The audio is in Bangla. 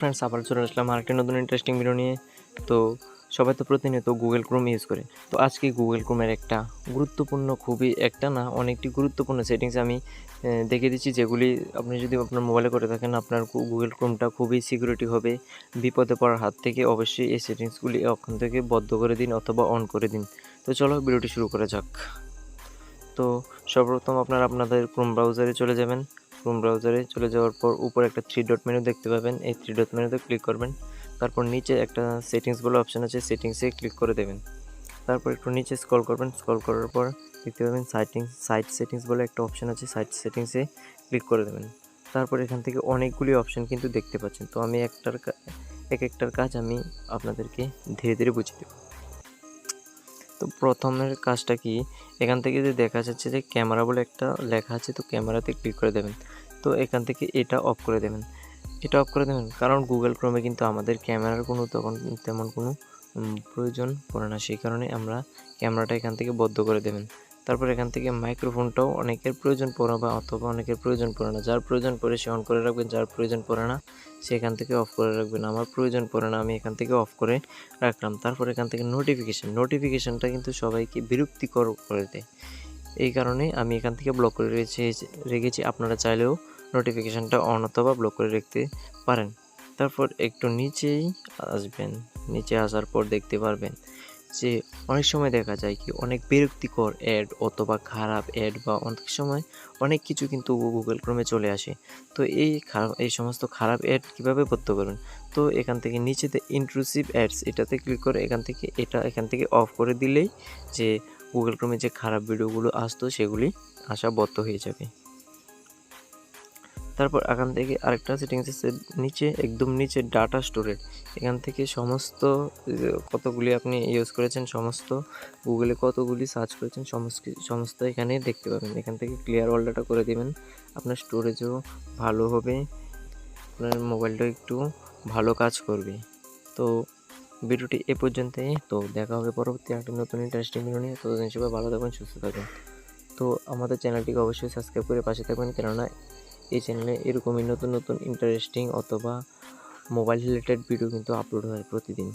ফ্রেন্ডস, আবার চলে আসলাম আরেকটা নতুন ইন্টারেস্টিং ভিডিও নিয়ে। তো সবাই তো প্রতিনিয়ত গুগল ক্রোম ইউজ করে। তো আজকে গুগল ক্রোমের একটা গুরুত্বপূর্ণ, খুবই একটা না অনেকটি গুরুত্বপূর্ণ সেটিংস আমি দেখিয়ে দিচ্ছি, যেগুলি আপনি যদি আপনার মোবাইলে করে থাকেন আপনার গুগল ক্রোমটা খুবই সিকিউরিটি হবে। বিপদে পড়ার হাত থেকে অবশ্যই এই সেটিংসগুলি ওখান থেকে বন্ধ করে দিন অথবা অন করে দিন। তো চলো ভিডিওটি শুরু করা যাক। তো সর্বপ্রথম আপনাদের ক্রোম ব্রাউজারে চলে যাবেন। ক্রোম ব্রাউজারে চলে যাওয়ার পর উপরে একটা 3 ডট মেনু দেখতে পাবেন। এই 3 ডট মেনুতে ক্লিক করবেন। তারপর নিচে একটা সেটিংস বলে অপশান আছে, সেটিংসে ক্লিক করে দেবেন। তারপর একটু নিচে স্ক্রল করবেন। স্ক্রল করার পর দেখতে পাবেন সাইট সেটিংস বলে একটা অপশান আছে, সাইট সেটিংসে ক্লিক করে দেবেন। তারপর এখান থেকে অনেকগুলি অপশান কিন্তু দেখতে পাচ্ছেন। তো আমি এক একটার কাজ আমি আপনাদেরকে ধীরে ধীরে বুঝিয়ে দেব। তো প্রথমের কাজটা কি, এখান থেকে যে দেখা যাচ্ছে যে ক্যামেরা বলে একটা লেখা আছে, তো ক্যামেরাতে ক্লিক করে দেবেন। তো এখান থেকে এটা অফ করে দেবেন, কারণ গুগল ক্রোমে কিন্তু আমাদের ক্যামেরার তেমন কোনো প্রয়োজন পড়ে না, সেই কারণে আমরা ক্যামেরাটা এখান থেকে বন্ধ করে দেবেন। তারপর এখান থেকে মাইক্রোফোনটাও অনেকের প্রয়োজন পড়ে বা অথবা অনেকের প্রয়োজন পড়ে না। যার প্রয়োজন পড়ে সে অন করে রাখবেন, যার প্রয়োজন পড়ে না সে এখান থেকে অফ করে রাখবেন। আমার প্রয়োজন পড়ে না, আমি এখান থেকে অফ করে রাখলাম। তারপর এখান থেকে নোটিফিকেশানটা কিন্তু সবাইকে বিরক্তিকর করে দেয়, এই কারণে আমি এখান থেকে ব্লক করে রেখেছি। আপনারা চাইলেও নোটিফিকেশানটা অন অথবা ব্লক করে রাখতে পারেন। তারপর একটু নিচেই আসবেন, নিচে আসার পর দেখতে পারবেন যে অনেক সময় দেখা যায় কি অনেক বিরক্তিকর অ্যাড অথবা খারাপ অ্যাড বা অনেক সময় অনেক কিছু কিন্তু গুগল ক্রোমে চলে আসে। তো এই সমস্ত খারাপ অ্যাড কীভাবে বন্ধ করবেন? তো এখান থেকে নিচেতে ইন্ট্রুসিভ অ্যাডস এটাতে ক্লিক করে এখান থেকে অফ করে দিলেই যে গুগল ক্রোমে যে খারাপ ভিডিওগুলো আসতো সেগুলি আসা বন্ধ হয়ে যাবে। তারপর এখান থেকে আরেকটা সেটিংস আছে একদম নিচে ডাটা স্টোরেজ। এখান থেকে সমস্ত কতগুলি আপনি ইউজ করেছেন, সমস্ত গুগলে কতগুলি সার্চ করেছেন সমস্ত এখানে দেখতে পাবেন। এখান থেকে ক্লিয়ার অল ডাটা করে দেবেন, আপনার স্টোরেজও ভালো হবে, আপনার মোবাইলটাও একটু ভালো কাজ করবে। তো ভিডিওটি এ পর্যন্তই। তো দেখা হবে পরবর্তী একটা নতুন ইন্টারেস্টিং ভিডিও নিয়ে। ততদিন সবাই ভালো থাকবেন, সুস্থ থাকবেন। তো আমাদের চ্যানেলটিকে অবশ্যই সাবস্ক্রাইব করে পাশে থাকবেন, কেননা এই চ্যানেলে এরকমই নতুন নতুন ইন্টারেস্টিং অথবা মোবাইল রিলেটেড ভিডিও কিন্তু আপলোড হয় প্রতিদিন।